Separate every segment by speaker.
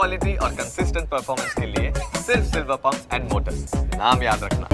Speaker 1: Quality और consistent performance के लिए सिर्फ सिल्वर पंप्स एंड मोटर्स, नाम याद रखना।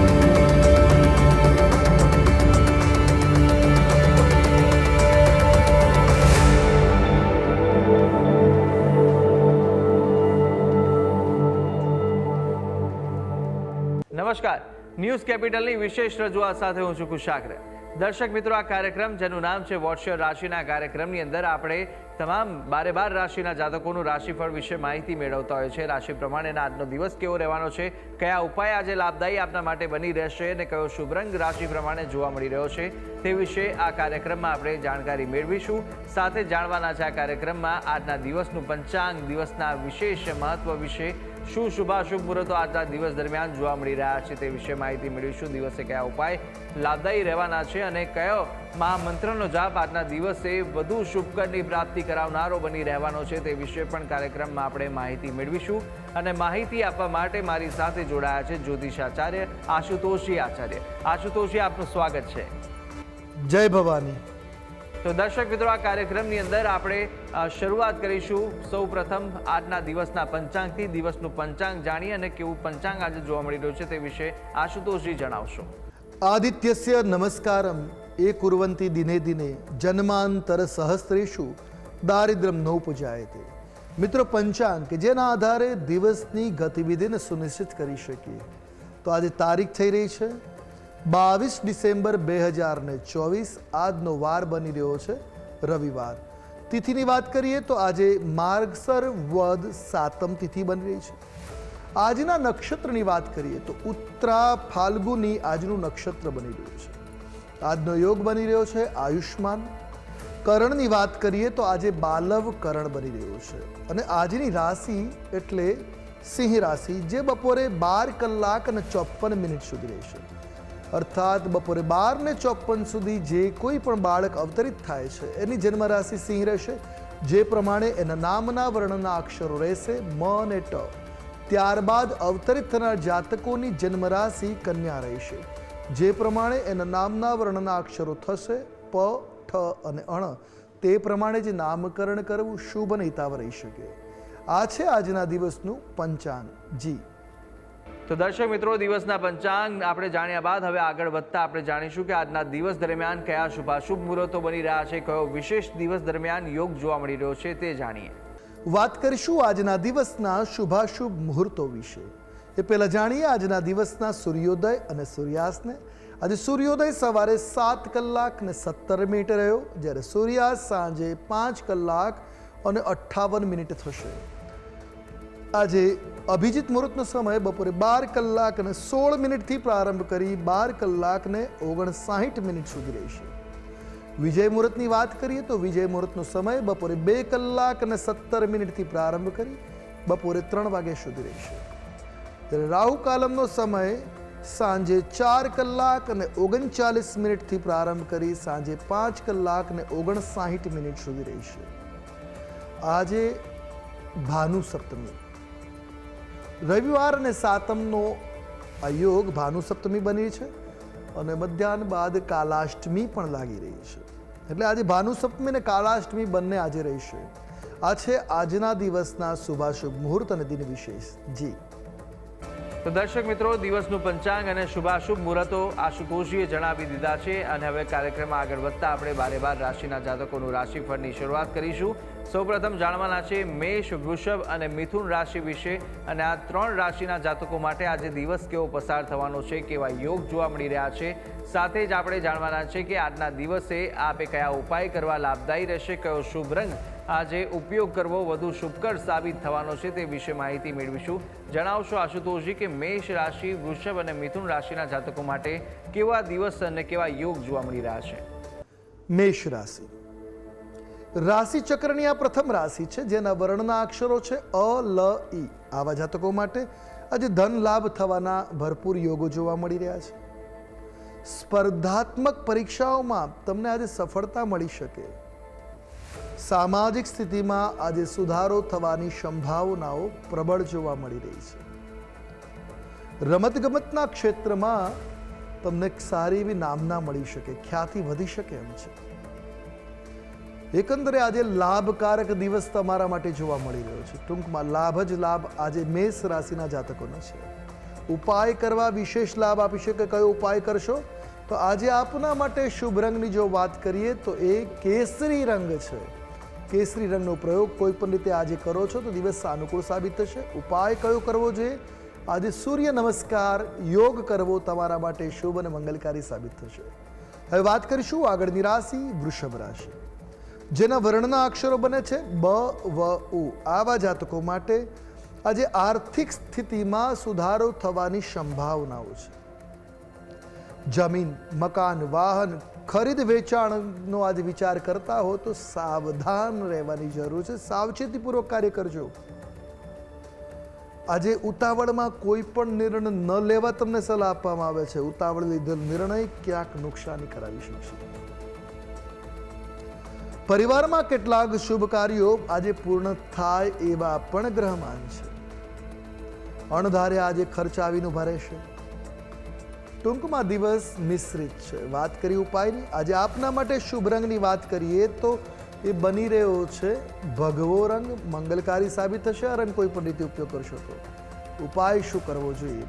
Speaker 2: નમસ્કાર, ન્યૂઝ કેપિટલની વિશેષ રજૂઆત સાથે હું છું કુશાગ્ર। દર્શક મિત્રો, આ કાર્યક્રમ જેનું નામ છે વોટ્સએપ રાશિના કાર્યક્રમની અંદર આપણે તમામ 12 રાશિના જાતકોનું રાશિફળ વિશે માહિતી મેળવતા હોય છે। રાશિ પ્રમાણેના આજનો દિવસ કેવો રહેવાનો છે, કયા ઉપાય આજે લાભદાયી આપના માટે બની રહેશે અને કયો શુભ રંગ રાશિ પ્રમાણે જોવા મળી રહ્યો છે તે વિશે આ કાર્યક્રમમાં આપણે જાણકારી મેળવીશું। સાથે જાણવાના છે આ કાર્યક્રમમાં આજના દિવસનું પંચાંગ, દિવસના વિશેષ મહત્વ વિશે, શું શુભાશુભ મુહૂર્તો આજના દિવસ દરમિયાન જોવા મળી રહ્યા છે તે વિશે માહિતી મેળવીશું। દિવસે કયા ઉપાય લાભદાયી રહેવાના છે અને કયો મહામંત્રનો જાપ આજના દિવસે વધુ શુભકરની પ્રાપ્તિ કરાવનારો બની રહેવાનો છે તે વિશે પણ કાર્યક્રમમાં આપણે માહિતી મેળવીશું। અને માહિતી આપવા માટે મારી સાથે જોડાયા છે જ્યોતિષાચાર્ય આશુતોષજી આચાર્ય। આશુતોષજી, આપનું સ્વાગત છે।
Speaker 3: જય ભવાની।
Speaker 2: તો દર્શક મિત્રો, આ કાર્યક્રમની અંદર આપણે શરૂઆત કરીશું સૌ પ્રથમ આજના દિવસના પંચાંગથી। દિવસનું પંચાંગ જાણીએ અને કેવું પંચાંગ આજે જોવા મળી રહ્યું છે તે વિશે આશુતોષજી જણાવશો।
Speaker 3: આદિત્યસ્ય નમસ્કારમ એ કુર્વંતી દિને દિને જન્માંતર સહસ્ત્રેષુ દારિદ્ર્યમ નોપજાયતે। મિત્રો, પંચાંગ કે જેના આધારે દિવસની ગતિવિધિને સુનિશ્ચિત કરી શકીએ તો આજે તારીખ થઈ રહી છે 22 ડિસેમ્બર 2024। આજનો વાર બની રહ્યો છે રવિવાર। તિથિની વાત કરીએ તો આજે માર્ગશર વદ સાતમ તિથિ બની રહી છે। આજના નક્ષત્રની વાત કરીએ તો ઉત્તરા ફાલ્ગુની આજનું નક્ષત્ર બની રહ્યું છે। આજનો યોગ બની રહ્યો છે આયુષ્માન। કરણની વાત કરીએ તો આજે બાલવ કરણ બની રહ્યું છે અને આજની રાશિ એટલે સિંહ રાશિ, જે બપોરે 12 કલાક અને 54 મિનિટ સુધી રહેશે। અર્થાત બપોરે 12:54 સુધી જે કોઈ પણ બાળક અવતરિત થાય છે એની જન્મ રાશિ સિંહ રહેશે। જે પ્રમાણે એના નામના વર્ણના અક્ષરો રહેશે મ અને ટ। ત્યારબાદ અવતરિત થનાર જાતકોની જન્મ રાશિ કન્યા રહેશે। જે પ્રમાણે એના નામના વર્ણના અક્ષરો થશે પ, ઠ અને અણ, તે પ્રમાણે જે નામકરણ કરવું શુભ અને હિતાવ રહી શકે। આ છે આજના દિવસનું પંચાંગ। જી
Speaker 2: તો દર્શક મિત્રો, દિવસના પંચાંગ આપણે જાણ્યા બાદ હવે આગળ વધતા આપણે જાણીશું કે આજના દિવસ દરમિયાન કયા શુભાશુભ મુહૂર્તો બની રહ્યા છે, કયો વિશેષ દિવસ દરમિયાન યોગ જોવા મળી રહ્યો છે તે જાણીએ।
Speaker 3: વાત કરીશું આજના દિવસના શુભાશુભ મુહૂર્તો વિશે। એ પહેલા જાણીએ આજના દિવસના સૂર્યોદય અને સૂર્યાસ્તને। આજે સૂર્યોદય સવારે 7 કલાક અને 17 મિનિટ રહ્યો, જ્યારે સૂર્યાસ્ત સાંજે 5 કલાક અને 58 મિનિટ થશે। આજે અભિજીત મુહૂર્તનો સમય બપોરે 12 કલાક અને 16 મિનિટથી પ્રારંભ કરી 12 કલાક અને 59 મિનિટ સુધી રહેશે। વિજય મુહૂર્તની વાત કરીએ તો વિજય મુહૂર્તનો સમય બપોરે 2 કલાક અને 17 મિનિટથી પ્રારંભ કરી બપોરે 3 વાગ્યા સુધી રહેશે। ત્યારે રાહુ કાલમનો સમય સાંજે 4 કલાક અને 39 મિનિટથી પ્રારંભ કરી સાંજે 5 કલાક અને 59 મિનિટ સુધી રહેશે। આજે ભાનુ સપ્તમી, રવિવાર અને સાતમનો આ યોગ ભાનુ સપ્તમી બની છે અને મધ્યાહન બાદ કાલાષ્ટમી પણ લાગી રહી છે। એટલે આજે ભાનુ સપ્તમી અને કાલાષ્ટમી બંને આજે રહેશે। આ છે આજના દિવસના શુભાશુભ મુહૂર્ત અને દિન વિશેષ। જી
Speaker 2: તો દર્શક મિત્રો, દિવસનું પંચાંગ અને શુભાશુભ મુહૂર્તો આશુતોષજીએ જણાવી દીધા છે અને હવે કાર્યક્રમમાં આગળ વધતા આપણે 12 રાશિના જાતકોનું રાશિફળની શરૂઆત કરીશું। સૌપ્રથમ જાણવાના છે મેષ, વૃષભ અને મિથુન રાશિ વિશે અને આ 3 રાશિના જાતકો માટે આજે દિવસ કેવો પસાર થવાનો છે, કેવા યોગ જોવા મળી રહ્યા છે। સાથે જ આપણે જાણવાના છે કે આજના દિવસે આપે કયા ઉપાય કરવા લાભદાયી રહેશે, કયો શુભ રંગ આજે ઉપયોગ કરવો વધુ શુભકર સાબિત થવાનો છે તે વિશે માહિતી મેળવીશું। જણાવશો આશુતોષજી કે મેષ રાશિ, વૃષભ અને મિથુન રાશિના જાતકો માટે કેવા દિવસ અને કેવા યોગ જોવા મળી રહ્યા છે।
Speaker 3: મેષ રાશિ, રાશિ ચક્રની આ પ્રથમ રાશિ છે જેના વર્ણના અક્ષરો છે અ, લ, ઈ। આવા જાતકો માટે આજે ધન લાભ થવાના ભરપૂર યોગો જોવા મળી રહ્યા છે। સ્પર્ધાત્મક પરીક્ષાઓમાં તમને આજે સફળતા મળી શકે। સામાજિક સ્થિતિમાં આજે સુધારો થવાની સંભાવનાઓ પ્રબળ જોવા મળી રહી છે। રમતગમતના ક્ષેત્રમાં તમને સારી એવી નામના મળી શકે, ખ્યાતિ વધી શકે એમ છે। એકંદરે આજે લાભકારક દિવસ તમારા માટે જોવા મળી રહ્યો છે. ટૂંકમાં લાભ જ લાભ આજે મેષ રાશિના જાતકોનો છે. ઉપાય કરવા વિશેષ લાભ આપી શકે. કયો ઉપાય કરશો? તો આજે આપના માટે શુભ રંગની જો વાત કરીએ તો એ કેસરી રંગ છે. કેસરી રંગનો પ્રયોગ કોઈ પણ રીતે આજે કરો છો તો દિવસ સાનુકૂળ સાબિત થશે. ઉપાય કયો કરવો જોઈએ? આજે સૂર્ય નમસ્કાર યોગ કરવો તમારા માટે શુભ અને મંગલકારી સાબિત થશે. હવે વાત કરીશું આગળની રાશિ વૃષભ રાશિ, જેના વર્ણના અક્ષરો બને છે બ, વ, ઉ. આવા જાતકો માટે આજે આર્થિક સ્થિતિમાં સુધારો થવાની સંભાવનાઓ છે. જમીન, મકાન, વાહન ખરીદ વેચાણનો આજે વિચાર કરતા હો તો સાવધાન રહેવાની જરૂર છે. સાવચેતીપૂર્વક કાર્ય કરજો. આજે ઉતાવળમાં કોઈ પણ નિર્ણય ન લેવા તમને સલાહ આપવામાં આવે છે. ઉતાવળ લીધેલ નિર્ણય ક્યાંક નુકસાની કરાવી શકશે. પરિવારમાં કેટલાક શુભ કાર્યો આજે પૂર્ણ થાય એવા પણ ગ્રહમાન છે. અણધારે આજે ખર્ચ આવીને ઉભા રહેશે. ટૂંકમાં દિવસ મિશ્રિત છે. વાત કરી ઉપાયની, આજે આપના માટે શુભ રંગની વાત કરીએ તો એ બની રહ્યો છે ભગવો રંગ. મંગલકારી સાબિત થશે. આ રંગ કોઈ પણ રીતે ઉપયોગ કરશો તો. ઉપાય શું કરવો જોઈએ?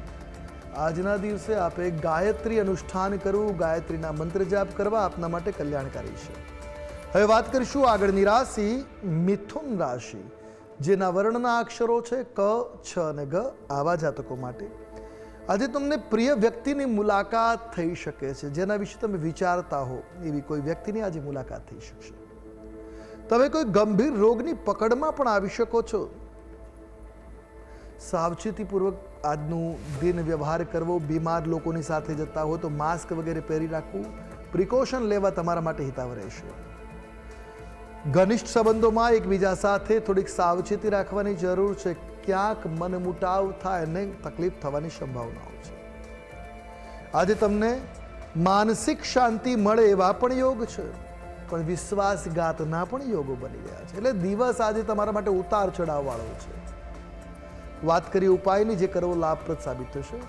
Speaker 3: આજના દિવસે આપે ગાયત્રી અનુષ્ઠાન કરવું, ગાયત્રીના મંત્ર જાપ કરવા આપના માટે કલ્યાણકારી છે. હવે વાત કરીશું આગળની રાશિ મિથુન રાશિ, જેના વર્ણના અક્ષરો છે ક, છ અને ગ. આવા જાતકો માટે આજે તમને પ્રિય વ્યક્તિની મુલાકાત થઈ શકે છે. જેના વિશે તમે વિચારતા હો એવી કોઈ વ્યક્તિની આજે મુલાકાત થઈ શકશે. તમે કોઈ ગંભીર રોગની પકડમાં પણ આવી શકો છો. સાવચેતીપૂર્વક આજનું દિન વ્યવહાર કરવો. બીમાર લોકોની સાથે જતા હો તો માસ્ક વગેરે પહેરી રાખવું, પ્રિકોશન લેવા તમારા માટે હિતાવ રહેશે. ઘનિષ્ઠ સંબંધોમાં એકબીજા સાથે થોડીક સાવચેતી રાખવાની જરૂર છે. ક્યાંક મનમુટાવ થાય અને તકલીફ થવાની સંભાવનાઓ છે. આજે તમને માનસિક શાંતિ મળે એવા પણ યોગ છે, પણ વિશ્વાસઘાતના પણ યોગો બની રહ્યા છે. એટલે દિવસ આજે તમારા માટે ઉતાર ચઢાવ વાળો છે. વાત કરીએ ઉપાયની, જે કરવો લાભપ્રદ સાબિત થશે.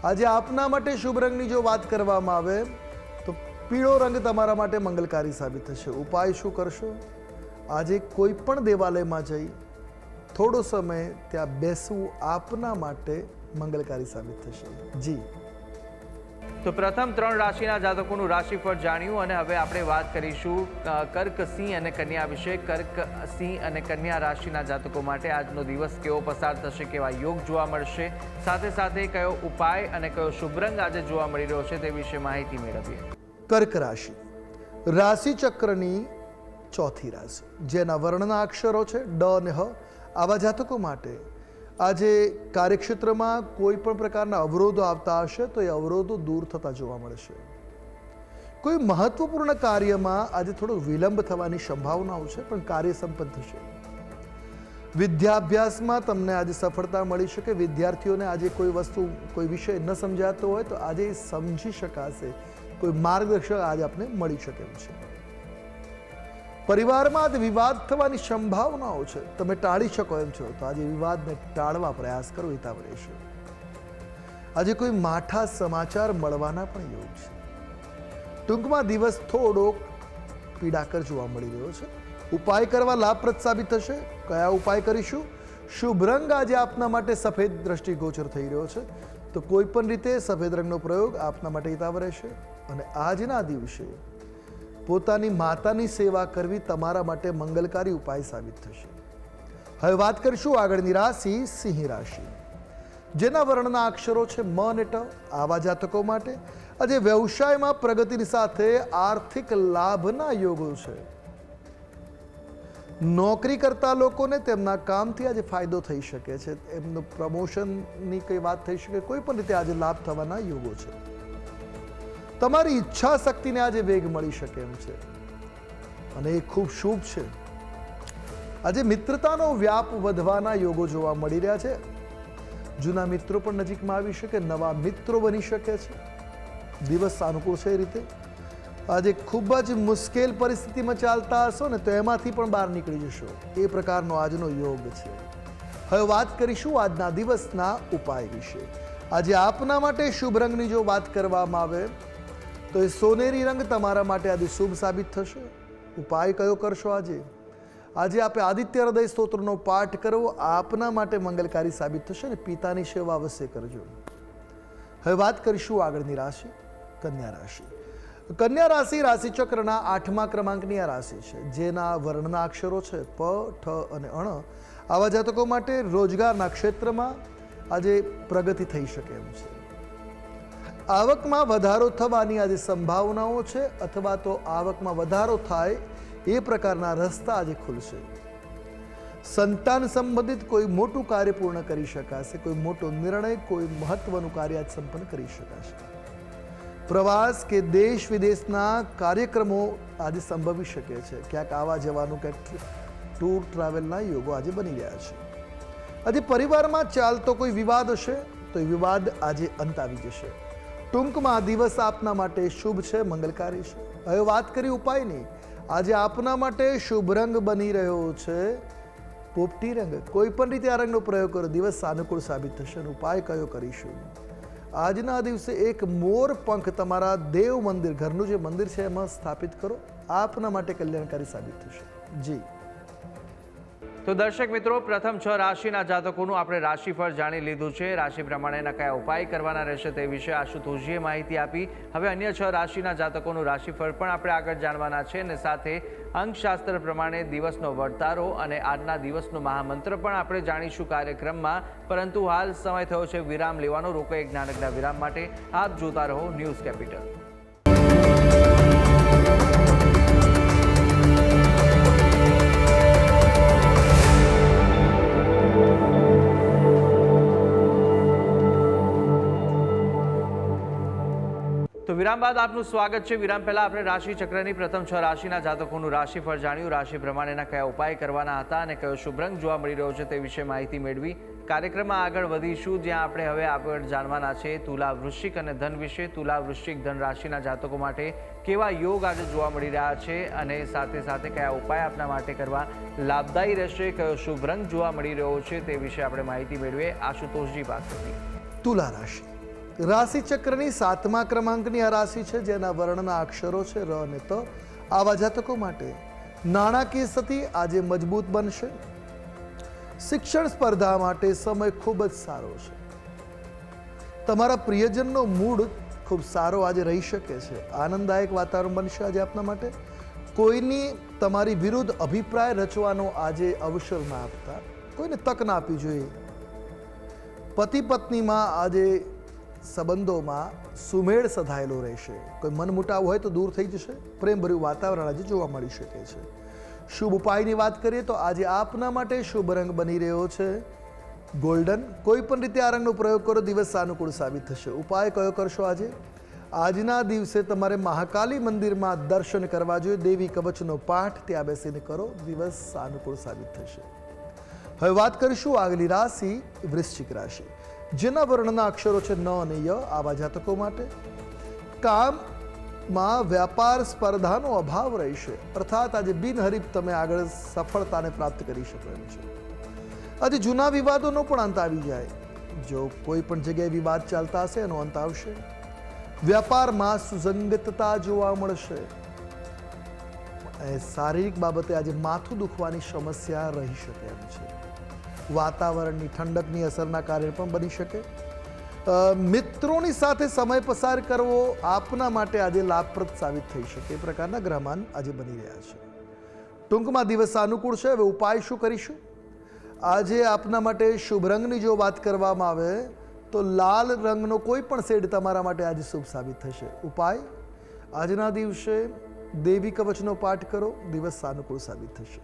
Speaker 3: આજે આપના માટે શુભ રંગની જો વાત કરવામાં આવે તો પીળો રંગ તમારા માટે મંગલકારી સાબિત થશે. ઉપાય શું કરશો? આજે કોઈ પણ દેવાલયમાં જઈ થોડો સમય ત્યાં બેસવું આપના માટે મંગલકારી સાબિત થશે. જી,
Speaker 2: તો પ્રથમ 3 રાશિના જાતકોનું રાશિફળ જાણ્યું અને હવે આપણે વાત કરીશું કર્ક, સિંહ અને કન્યા વિશે. કર્ક, સિંહ અને કન્યા રાશિના જાતકો માટે આજનો દિવસ કેવો પસાર થશે, કેવા યોગ જોવા મળશે, સાથે સાથે કયો ઉપાય અને કયો શુભ રંગ આજે જોવા મળી રહ્યો છે તે વિશે માહિતી મેળવીએ.
Speaker 3: કર્ક રાશિ રાશિ ચક્રની ચોથી રાશિ, જેના વર્ણના અક્ષરો છે ડ અને હ. આવા જાતકો માટે આજે કાર્યક્ષેત્રમાં કોઈ પણ પ્રકારના અવરોધો આવતા હશે તો એ અવરોધો દૂર થતા જોવા મળશે. કોઈ મહત્વપૂર્ણ કાર્યમાં આજે થોડો વિલંબ થવાની સંભાવનાઓ છે, પણ કાર્ય સંપન્ન થશે. વિદ્યાભ્યાસમાં તમને આજે સફળતા મળી શકે. વિદ્યાર્થીઓને આજે કોઈ વસ્તુ, કોઈ વિષય ન સમજાતો હોય તો આજે સમજી શકાશે. કોઈ માર્ગદર્શક આજે આપને મળી શકે એમ છે. પરિવારમાં આજે વિવાદ થવાની સંભાવનાઓ છે. તમે ટાળી શકો એમ છો તો આજે વિવાદને ટાળવા પ્રયાસ કરો, હિતાવ રહેશે. આજે કોઈ માઠા સમાચાર મળવાના પણ યોગ છે. ટૂંકમાં દિવસ થોડો પીડાકર જોવા મળી રહ્યો છે. ઉપાય કરવા લાભપ્રદ સાબિત થશે. કયા ઉપાય કરીશું? શુભ રંગ આજે આપના માટે સફેદ દ્રષ્ટિગોચર થઈ રહ્યો છે, તો કોઈ પણ રીતે સફેદ રંગનો પ્રયોગ આપના માટે હિતાવ રહેશે. અને આજના દિવસે પોતાની માતાની સેવા કરવી તમારા માટે મંગલકારી ઉપાય સાબિત થશે. હવે વાત કરીશું આગળની રાશિ સિંહ રાશિ, જેના વર્ણના અક્ષરો છે મ અને ટ. આવા જાતકો માટે આજે વ્યવસાયમાં પ્રગતિની સાથે આર્થિક લાભના યોગો છે. નોકરી કરતા લોકોને તેમના કામથી આજે ફાયદો થઈ શકે છે. એમનું પ્રમોશનની કઈ વાત થઈ શકે. કોઈ પણ રીતે આજે લાભ થવાના યોગો છે. તમારી ઈચ્છા શક્તિને આજે વેગ મળી શકે એમ છે અને એ ખૂબ શુભ છે. આજે મિત્રતાનો વ્યાપ વધવાના યોગો જોવા મળી રહ્યા છે. જૂના મિત્રો પણ નજીકમાં આવી શકે, નવા મિત્રો બની શકે છે. દિવસ સાનુકૂળ છે. એ રીતે આજે ખૂબ જ મુશ્કેલ પરિસ્થિતિમાં ચાલતા હશો ને તો એમાંથી પણ બહાર નીકળી જશો. એ પ્રકારનો આજનો યોગ છે. હવે વાત કરીશું આજના દિવસના ઉપાય વિશે. આજે આપના માટે શુભ રંગની જો વાત કરવામાં આવે તો એ સોનેરી રંગ તમારા માટે આજે શુભ સાબિત થશે. ઉપાય કયો કરશો આજે? આજે આપે આદિત્ય હૃદય સ્તોત્રનો પાઠ કરવો આપના માટે મંગલકારી સાબિત થશે અને પિતાની સેવા અવશ્ય કરજો. હવે વાત કરીશું આગળની રાશિ, કન્યા રાશિ. કન્યા રાશિ રાશિચક્રના 8મા ક્રમાંકની આ રાશિ છે, જેના વર્ણના અક્ષરો છે પ, ઠ અને અણ. આવા જાતકો માટે રોજગારના ક્ષેત્રમાં આજે પ્રગતિ થઈ શકે એમ છે. આવકમાં વધારો થવાની આજે સંભાવનાઓ છે, અથવા તો આવકમાં વધારો થાય એ પ્રકારના રસ્તા આજે ખુલશે. સંતાન સંબંધિત કોઈ મોટું કાર્ય પૂર્ણ કરી શકાશે, કોઈ મોટો નિર્ણય, કોઈ મહત્વનું કાર્ય આજ સંપન્ન કરી શકાશે. પ્રવાસ કે દેશ વિદેશના કાર્યક્રમો આજે સંભવી શકે છે. ક્યાંક આવા જવાનું, ક્યાંક ટૂર ટ્રાવેલના યોગો આજે બની રહ્યા છે. આજે પરિવારમાં ચાલતો કોઈ વિવાદ હશે તો એ વિવાદ આજે અંત આવી જશે. ટૂંકમાં દિવસ આપના માટે શુભ છે, મંગલકારી છે. હવે વાત કરી ઉપાયની. આજે આપના માટે શુભ રંગ બની રહ્યો છે પોપટી રંગ. કોઈ પણ રીતે આ રંગનો પ્રયોગ કરો, દિવસ સાનુકૂળ સાબિત થશે. ઉપાય કયો કરીશું? આજના દિવસે એક મોર પંખ તમારા દેવ મંદિર, ઘરનું જે મંદિર છે એમાં સ્થાપિત કરો. આપના માટે કલ્યાણકારી સાબિત થશે. જી.
Speaker 2: તો દર્શક મિત્રો, પ્રથમ 6 રાશિના જાતકોનું આપણે રાશિફળ જાણી લીધું છે. રાશિ પ્રમાણેના કયા ઉપાય કરવાના રહેશે તે વિશે આશુતોષજીએ માહિતી આપી. હવે અન્ય 6 રાશિના જાતકોનું રાશિફળ પણ આપણે આગળ જાણવાના છે, અને સાથે અંકશાસ્ત્ર પ્રમાણે દિવસનો વર્તારો અને આજના દિવસનો મહામંત્ર પણ આપણે જાણીશું કાર્યક્રમમાં. પરંતુ હાલ સમય થયો છે વિરામ લેવાનો. રોકો એક નાનકડા વિરામ માટે. આપ જોતા રહો ન્યૂઝ કેપિટલ. તો વિરામ બાદ આપનું સ્વાગત છે. વિરામ પહેલા આપણે રાશિ ચક્રની પ્રથમ 6 રાશિના જાતકોનું રાશિફળ જાણ્યું. રાશિ પ્રમાણેના કયા ઉપાય કરવાના હતા અને કયો શુભ રંગ જોવા મળી રહ્યો છે તે વિશે માહિતી મેળવી. કાર્યક્રમમાં આગળ વધીશું, જ્યાં આપણે હવે આગળ જાણવાના છે તુલા, વૃશ્ચિક અને ધન વિશે. તુલા, વૃશ્ચિક, ધન રાશિના જાતકો માટે કેવા યોગ આજે જોવા મળી રહ્યા છે અને સાથે સાથે કયા ઉપાય આપના માટે કરવા લાભદાયી રહેશે, કયો શુભ રંગ જોવા મળી રહ્યો છે તે વિશે આપણે માહિતી મેળવીએ આશુતોષજી પાસેથી.
Speaker 3: તુલા રાશિ રાશિ ચક્રની 7મા ક્રમાંકની આ રાશિ છે, જેના વર્ણના અક્ષરો છે ર અને ત. આવા જાતકો માટે નાણાકીય સ્થિતિ આજે મજબૂત બનશે. શિક્ષણ સ્પર્ધા માટે સમય ખૂબ જ સારો છે. તમારા પ્રિયજનનો મૂડ ખૂબ સારો આજે રહી શકે છે. આનંદદાયક વાતાવરણ બનશે આજે આપના માટે. કોઈની તમારી વિરુદ્ધ અભિપ્રાય રચવાનો આજે અવસર ના આપતા, કોઈને તક ના આપવી જોઈએ. પતિ પત્નીમાં આજે સંબંધોમાં સુમેળ સધાયેલો રહેશે. કોઈ મનમુટાવ હોય તો દૂર થઈ જશે. પ્રેમભર્યું વાતાવરણ આજે જોવા મળી શકે છે. શુભ ઉપાયની વાત કરીએ તો આજે આપના માટે શુભ રંગ બની રહ્યો છે ગોલ્ડન. કોઈ પણ રીતે આ રંગનો પ્રયોગ કરો, દિવસ સાનુકૂળ સાબિત થશે. ઉપાય કયો કરશો આજે? આજના દિવસે તમારે મહાકાલી મંદિરમાં દર્શન કરવા જોઈએ. દેવી કવચનો પાઠ ત્યાં બેસીને કરો, દિવસ સાનુકૂળ સાબિત થશે. હવે વાત કરીશું આગલી રાશિ વૃશ્ચિક રાશિ, જેના વર્ણના અક્ષરો છે ન અને ય. આવા જાતકો માટે કામમાં વ્યાપાર સ્પર્ધાનો અભાવ રહેશે, અર્થાત આજે બિનહરીફ તમે આગળ સફળતાને પ્રાપ્ત કરી શકો એમ છે. આજે જૂના વિવાદોનો પણ અંત આવી જાય. જો કોઈ પણ જગ્યાએ વિવાદ ચાલતા હશે એનો અંત આવશે. વ્યાપારમાં સુસંગતતા જોવા મળશે. શારીરિક બાબતે આજે માથું દુખવાની સમસ્યા રહી શકે એમ છે. વાતાવરણની ઠંડકની અસરના કારણે પણ બની શકે. મિત્રોની સાથે સમય પસાર કરવો આપના માટે આજે લાભપ્રદ સાબિત થઈ શકે એ પ્રકારના ગ્રહમાન આજે બની રહ્યા છે. ટૂંકમાં દિવસ અનુકૂળ છે. હવે ઉપાય શું કરીશું? આજે આપના માટે શુભ રંગની જો વાત કરવામાં આવે તો લાલ રંગનો કોઈ પણ શેડ તમારા માટે આજે શુભ સાબિત થશે. ઉપાય આજના દિવસે દેવી કવચનો પાઠ કરો, દિવસ સાનુકૂળ સાબિત થશે.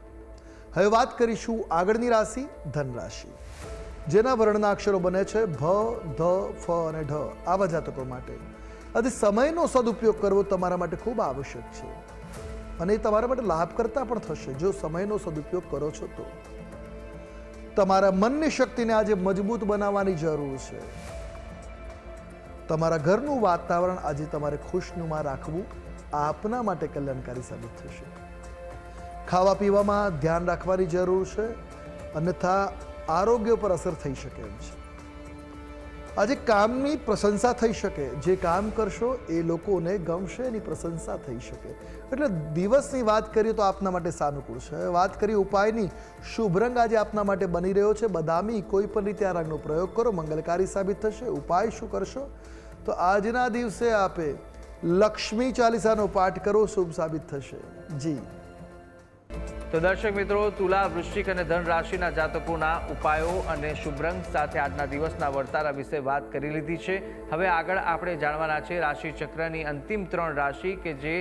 Speaker 3: હવે વાત કરીશું આગળની રાશિ ધન રાશિ, જેના વર્ણના અક્ષરો બને છે ભ, ધ, ફ અને ઢ. આવા જાતકો માટે આજે સમયનો સદુપયોગ કરવો તમારા માટે ખૂબ આવશ્યક છે અને એ તમારા માટે લાભકર્તા પણ થશે જો સમયનો સદુપયોગ કરો છો તો. તમારા મનની શક્તિને આજે મજબૂત બનાવવાની જરૂર છે. તમારા ઘરનું વાતાવરણ આજે તમારે ખુશનુમા રાખવું આપના માટે કલ્યાણકારી સાબિત થશે. ખાવા પીવામાં ધ્યાન રાખવાની જરૂર છે, અન્યથા આરોગ્ય પર અસર થઈ શકે એમ છે. આજે કામની પ્રશંસા થઈ શકે, જે કામ કરશો એ લોકોને ગમશે, એની પ્રશંસા થઈ શકે. એટલે દિવસની વાત કરીએ તો આપના માટે સાનુકૂળ છે. વાત કરીએ ઉપાયની, શુભ રંગ આજે આપના માટે બની રહ્યો છે બદામી. કોઈ પણ રીતે આ રંગનો પ્રયોગ કરો, મંગલકારી સાબિત થશે. ઉપાય શું કરશો? તો આજના દિવસે આપે લક્ષ્મી ચાલીસાનો પાઠ કરો, શુભ સાબિત થશે. જી.
Speaker 2: તો દર્શક મિત્રો, તુલા, વૃશ્ચિક અને ધન રાશિના જાતકોના ઉપાયો અને શુભ રંગ સાથે આજના દિવસના વર્તારા વિશે વાત કરી લીધી છે. હવે આગળ આપણે જાણવાના છે રાશિ ચક્રની અંતિમ 3 રાશિ કે જે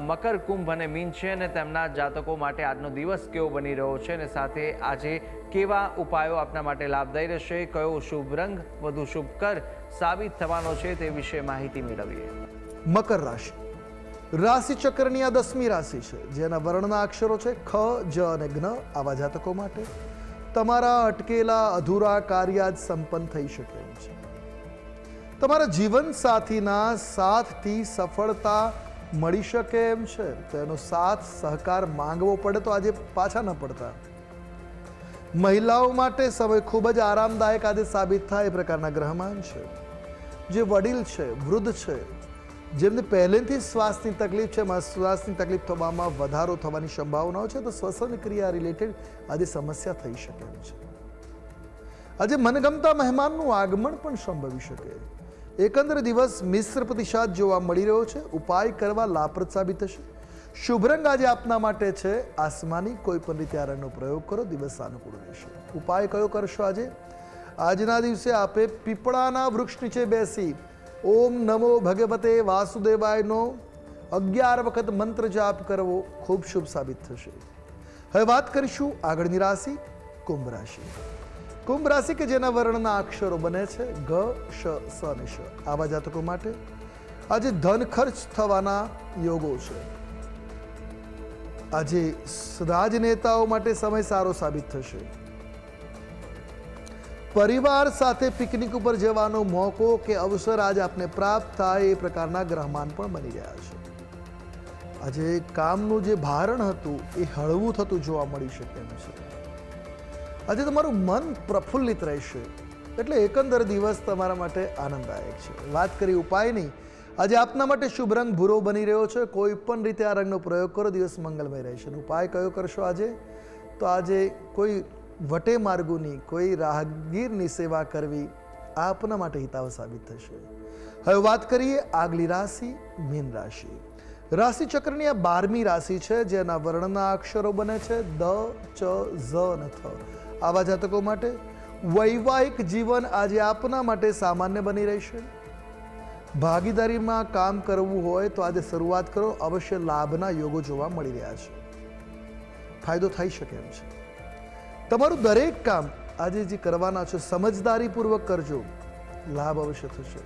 Speaker 2: મકર, કુંભ અને મીન છે, અને તેમના જાતકો માટે આજનો દિવસ કેવો બની રહ્યો છે અને સાથે આજે કેવા ઉપાયો આપના માટે લાભદાયી રહેશે, કયો શુભ રંગ વધુ શુભકર સાબિત થવાનો છે તે વિશે માહિતી મેળવીએ.
Speaker 3: મકર રાશિ રાશિ ચક્રની આ 10મી રાશિ છે, જેના વર્ણના અક્ષરો છે ખ, જ અને જ્ઞ. આવા જાતકો માટે તમારા અટકેલા અધૂરા કાર્ય આજ સંપન્ન થઈ શકે એમ છે. તમારા જીવન સાથીના સાથથી સફળતા મળી શકે એમ છે, તો એનો સાથ સહકાર માંગવો પડે તો આજે પાછા ન પડતા. મહિલાઓ માટે સમય ખૂબ જ આરામદાયક આજે સાબિત થાય એ પ્રકારના ગ્રહમાન છે. જે વડીલ છે, વૃદ્ધ છે, જેમને પહેલેથી શ્વાસની તકલીફ છે, શ્વાસની તકલીફ થવામાં વધારો થવાની સંભાવનાઓ છે, તો શ્વસન ક્રિયા રિલેટેડ આજે સમસ્યા થઈ શકે એમ છે. આજે મનગમતા મહેમાનનું આગમન પણ સંભવી શકે. એકંદર દિવસ મિશ્ર પ્રતિસાદ જોવા મળી રહ્યો છે. ઉપાય કરવા લાભપ્રદ સાબિત થશે. શુભ રંગ આજે આપના માટે છે આસમાની. કોઈ પણ રીતે આ રંગનો પ્રયોગ કરો, દિવસ સાનુકૂળ રહેશે. ઉપાય કયો કરશો આજે? આજના દિવસે આપે પીપળાના વૃક્ષ નીચે બેસી ઓમ નમો ભગવતે વાસુદેવાયનો 11 વખત મંત્ર જાપ કરવો ખૂબ શુભ સાબિત થશે. હવે વાત કરીશું આગળની રાશિ, કુંભ રાશિ. કુંભ રાશિ કે જેના વર્ણના અક્ષરો બને છે ગ, શ, સ અને શ. આવા જાતકો માટે આજે ધન ખર્ચ થવાના યોગો છે. આજે રાજનેતાઓ માટે સમય સારો સાબિત થશે. પરિવાર સાથે પિકનિક ઉપર જવાનો મોકો કે અવસર આજે આપને પ્રાપ્ત થાય એ પ્રકારના ગ્રહમાન પણ બની રહ્યા છે. આજે કામનું જે ભારણ હતું એ હળવું થતું જોવા મળી શકે એમ છે. આજે તમારું મન પ્રફુલ્લિત રહેશે, એટલે એકંદર દિવસ તમારા માટે આનંદદાયક છે. વાત કરી ઉપાયની, આજે આપના માટે શુભ રંગ ભૂરો બની રહ્યો છે. કોઈ પણ રીતે આ રંગનો પ્રયોગ કરો, દિવસ મંગલમય રહેશે. ઉપાય કયો કરશો આજે? તો આજે કોઈ વટે માર્ગોની, કોઈ રાહગીરની સેવા કરવી આપના માટે હિતાવ સાબિત થશે. હવે વાત કરીએ આગલી રાશિ, મીન રાશિ. રાશિ ચક્રની આ 12મી રાશિ છે, જેના વર્ણના અક્ષરો બને છે દ, ચ, ઝ અને થ. આવા જાતકો માટે વૈવાહિક જીવન આજે આપના માટે સામાન્ય બની રહેશે. ભાગીદારીમાં કામ કરવું હોય તો આજે શરૂઆત કરો, અવશ્ય લાભના યોગો જોવા મળી રહ્યા છે. ફાયદો થઈ શકે એમ છે. તમારું દરેક કામ આજે જે કરવાના છે સમજદારીપૂર્વક કરજો, લાભ અવશ્ય થશે.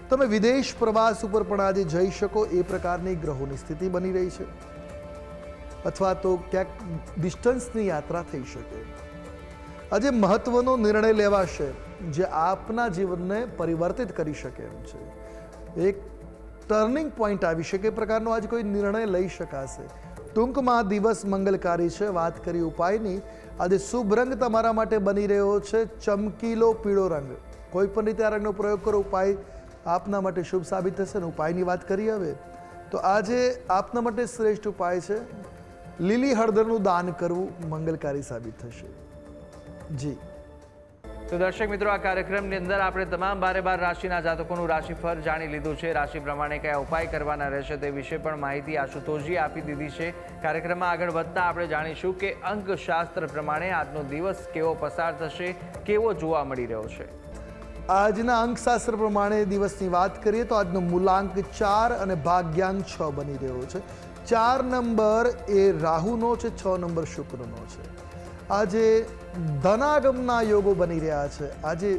Speaker 3: તમે વિદેશ પ્રવાસ ઉપર પણ આજે જઈ શકો એ પ્રકારની ગ્રહોની સ્થિતિ બની રહી છે, અથવા તો ક્યાંક ડિસ્ટન્સની યાત્રા થઈ શકે. આજે મહત્વનો નિર્ણય લેવાશે જે આપના જીવનને પરિવર્તિત કરી શકે એમ છે. એક ટર્નિંગ પોઈન્ટ આવી શકે એ પ્રકારનો આજે કોઈ નિર્ણય લઈ શકાશે. ટૂંકમાં દિવસ મંગલકારી છે. વાત કરી ઉપાયની, આજે શુભ રંગ તમારા માટે બની રહ્યો છે ચમકીલો પીળો રંગ. કોઈ પણ રીતે આ રંગનો પ્રયોગ કરો, ઉપાય આપના માટે શુભ સાબિત થશે. અને ઉપાયની વાત કરીએ હવે, તો આજે આપના માટે શ્રેષ્ઠ ઉપાય છે લીલી હળદરનું દાન કરવું, મંગલકારી સાબિત થશે. જી.
Speaker 2: તો દર્શક મિત્રો, આ કાર્યક્રમની અંદર આપણે તમામ 12 રાશિના જાતકોનું રાશિફળ જાણી લીધું છે. રાશિ પ્રમાણે કયા ઉપાય કરવાના રહેશે તે વિશે પણ માહિતી આશુતોષજી આપી દીધી છે. કાર્યક્રમમાં આગળ વધતા આપણે જાણીશું કે અંકશાસ્ત્ર પ્રમાણે આજનો દિવસ કેવો પસાર થશે, કેવો જોવા મળી રહ્યો છે.
Speaker 3: આજના અંકશાસ્ત્ર પ્રમાણે દિવસની વાત કરીએ તો આજનો મૂલાંક 4 અને ભાગ્યાંક 6 બની રહ્યો છે. 4 નંબર એ રાહુનો છે, 6 નંબર શુક્રનો છે. આજે ધનાગમના યોગો બની રહ્યા છે. આજે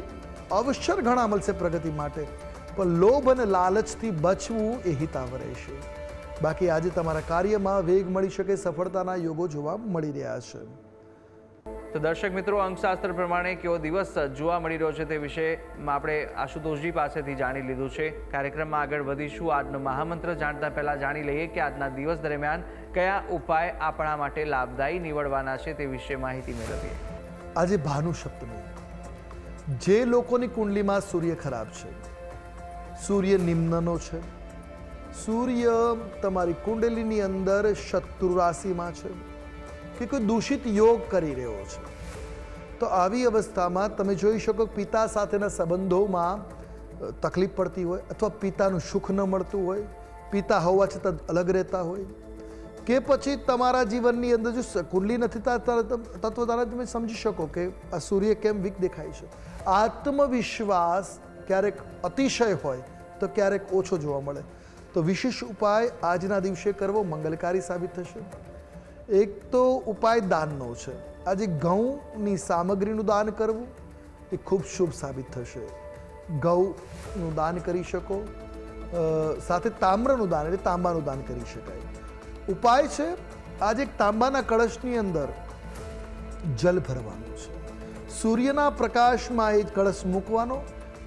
Speaker 3: અવસર ઘણા મળશે પ્રગતિ માટે, પણ લોભ અને લાલચથી બચવું એ હિતાવ રહેશે. બાકી આજે તમારા કાર્યમાં વેગ મળી શકે, સફળતાના યોગો જોવા મળી રહ્યા છે.
Speaker 2: તો દર્શક મિત્રો, અંકશાસ્ત્ર પ્રમાણે કેવો દિવસ જોવા મળી રહ્યો છે તે વિશે આપણે આશુતોષજી પાસેથી જાણી લીધું છે. કાર્યક્રમમાં આગળ વધીશું. આજનો મહામંત્ર જાણતા પહેલા જાણી લઈએ કે આજના દિવસ દરમિયાન કયા ઉપાય આપણા માટે લાભદાયી નીવડવાના છે તે વિશે માહિતી મેળવીએ.
Speaker 3: આજે ભાનુ સપ્તમી. જે લોકોની કુંડલીમાં સૂર્ય ખરાબ છે, સૂર્ય નિમ્નનો છે, સૂર્ય તમારી કુંડલીની અંદર શત્રુ રાશિમાં છે કે કોઈ દૂષિત યોગ કરી રહ્યો છે, તો આવી અવસ્થામાં તમે જોઈ શકો પિતા સાથેના સંબંધોમાં તકલીફ પડતી હોય, અથવા પિતાનું સુખ ન મળતું હોય, પિતા હોવા છતાં અલગ રહેતા હોય, કે પછી તમારા જીવનની અંદર જો કુંડલી નથી તત્વ દ્વારા તમે સમજી શકો કે આ સૂર્ય કેમ વીક દેખાય છે. આત્મવિશ્વાસ ક્યારેક અતિશય હોય તો ક્યારેક ઓછો જોવા મળે, તો વિશેષ ઉપાય આજના દિવસે કરવો મંગલકારી સાબિત થશે. એક તો ઉપાય દાનનો છે. આજે ઘઉંની સામગ્રીનું દાન કરવું એ ખૂબ શુભ સાબિત થશે. ઘઉંનું દાન કરી શકો, સાથે તામ્રનું દાન એટલે તાંબાનું દાન કરી શકાય. ઉપાય છે આજે એક તાંબાના કળશની અંદર જલ ભરવાનું છે, સૂર્યના પ્રકાશમાં એ કળશ મૂકવાનો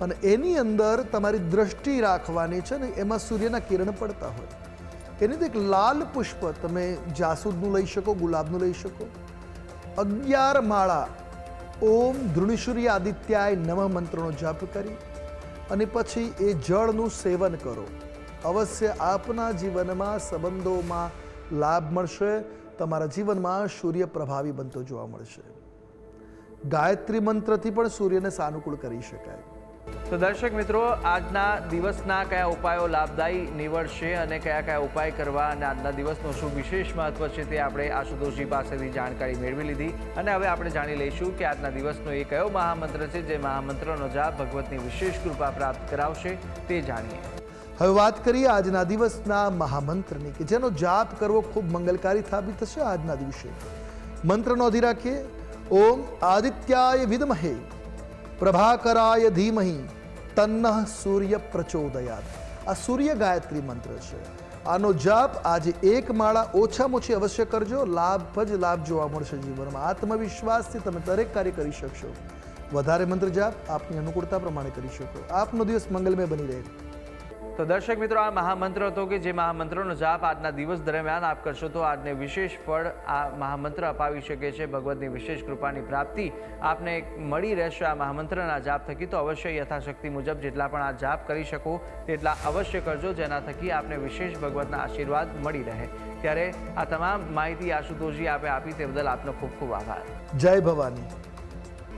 Speaker 3: અને એની અંદર તમારી દ્રષ્ટિ રાખવાની છે ને એમાં સૂર્યના કિરણ પડતા હોય. એની તો એક લાલ પુષ્પ તમે જાસૂદનું લઈ શકો, ગુલાબનું લઈ શકો. 11 માળા ઓમ ધૃણીસૂર્ય આદિત્યાય નમઃ મંત્રનો જપ કરી અને પછી એ જળનું સેવન કરો. અવશ્ય આપના જીવનમાં સંબંધોમાં લાભ મળશે, તમારા જીવનમાં સૂર્ય પ્રભાવી બનતો જોવા મળશે. ગાયત્રી મંત્રથી પણ સૂર્યને સાનુકૂળ કરી શકાય.
Speaker 2: તો દર્શક મિત્રો, આજના દિવસના કયા ઉપાયો લાભદાયી નીવડશે અને કયા કયા ઉપાય કરવા અને આજના દિવસનો શું વિશેષ મહત્વ છે તે આપણે આશુતોષજી પાસેથી જાણકારી મેળવી લીધી. અને હવે આપણે જાણી લઈશું કે આજના દિવસનો એ કયો મહામંત્ર છે જે મહામંત્રનો જાપ ભગવતની વિશેષ કૃપા પ્રાપ્ત કરાવશે તે જાણીએ.
Speaker 3: હવે વાત કરીએ આજના દિવસના મહામંત્રની કે જેનો જાપ કરવો ખૂબ મંગલકારી સાબિત થશે. આજના દિવસે મંત્ર નોંધી રાખીએ. ઓમ આદિત્યાય વિદ્મહે પ્રભાકરાય ધીમહિ તન્નઃ સૂર્ય પ્રચોદયાત. આ સૂર્ય ગાયત્રી મંત્ર છે. આનો જાપ આજે 1 માળા ઓછામાં ઓછી અવશ્ય કરજો. લાભ જ લાભ જોવા મળશે જીવનમાં. આત્મવિશ્વાસથી તમે દરેક કાર્ય કરી શકશો. વધારે મંત્ર જાપ આપની અનુકૂળતા પ્રમાણે કરી શકો. આપનો દિવસ મંગલમય બની રહે.
Speaker 2: તો દર્શક મિત્રો, આ મહામંત્ર હતો કે જે મહામંત્રનો જાપ આજના દિવસ દરમિયાન આપ કરશો તો આજને વિશેષ ફળ આ મહામંત્ર અપાવી શકે છે. ભગવતની વિશેષ કૃપાની પ્રાપ્તિ આપને મળી રહેશે આ મહામંત્રના જાપ થકી. તો અવશ્ય યથાશક્તિ મુજબ જેટલા પણ આ જાપ કરી શકો તેટલા અવશ્ય કરજો, જેના થકી આપને વિશેષ ભગવતના આશીર્વાદ મળી રહે. ત્યારે આ તમામ માહિતી આશુતોષજી આપે આપી તે બદલ આપનો ખૂબ ખૂબ આભાર.
Speaker 3: જય ભવાની.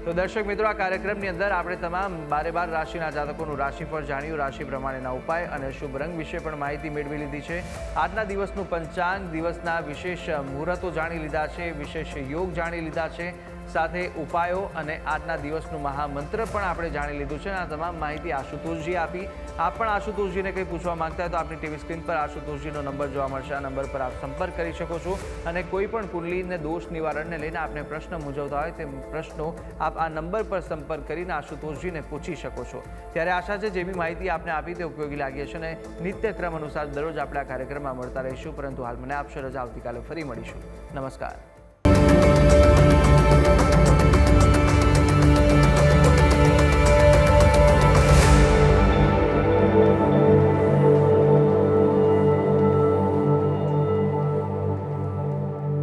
Speaker 2: તો દર્શક મિત્રો, આ કાર્યક્રમની અંદર આપણે તમામ 12 રાશિના જાતકોનું રાશિફળ જાણ્યું, રાશિ પ્રમાણેના ઉપાય અને શુભ રંગ વિશે પણ માહિતી મેળવી લીધી છે. આજના દિવસનું પંચાંગ, દિવસના વિશેષ મુહૂર્તો જાણી લીધા છે, વિશેષ યોગ જાણી લીધા છે, સાથે ઉપાયો અને આજના દિવસનું મહામંત્ર પણ આપણે જાણી લીધું છે. આ તમામ માહિતી આશુતોષજી આપી. આપ પણ આશુતોષજીને કંઈ પૂછવા માંગતા હોય તો આપની ટીવી સ્ક્રીન પર આશુતોષજીનો નંબર જોવા મળશે. આ નંબર પર આપ સંપર્ક કરી શકો છો અને કોઈ પણ કુંડલીને દોષ નિવારણને લઈને આપને પ્રશ્ન મૂંઝવતા હોય તે પ્રશ્નો આપ આ નંબર પર સંપર્ક કરીને આશુતોષજીને પૂછી શકો છો. ત્યારે આશા છે જે બી માહિતી આપને આપી તે ઉપયોગી લાગી હશે અને નિત્યક્રમ અનુસાર દરરોજ આપણે આ કાર્યક્રમમાં મળતા રહીશું. પરંતુ હાલ મને આપશે રજા. આવતીકાલે ફરી મળીશું. નમસ્કાર.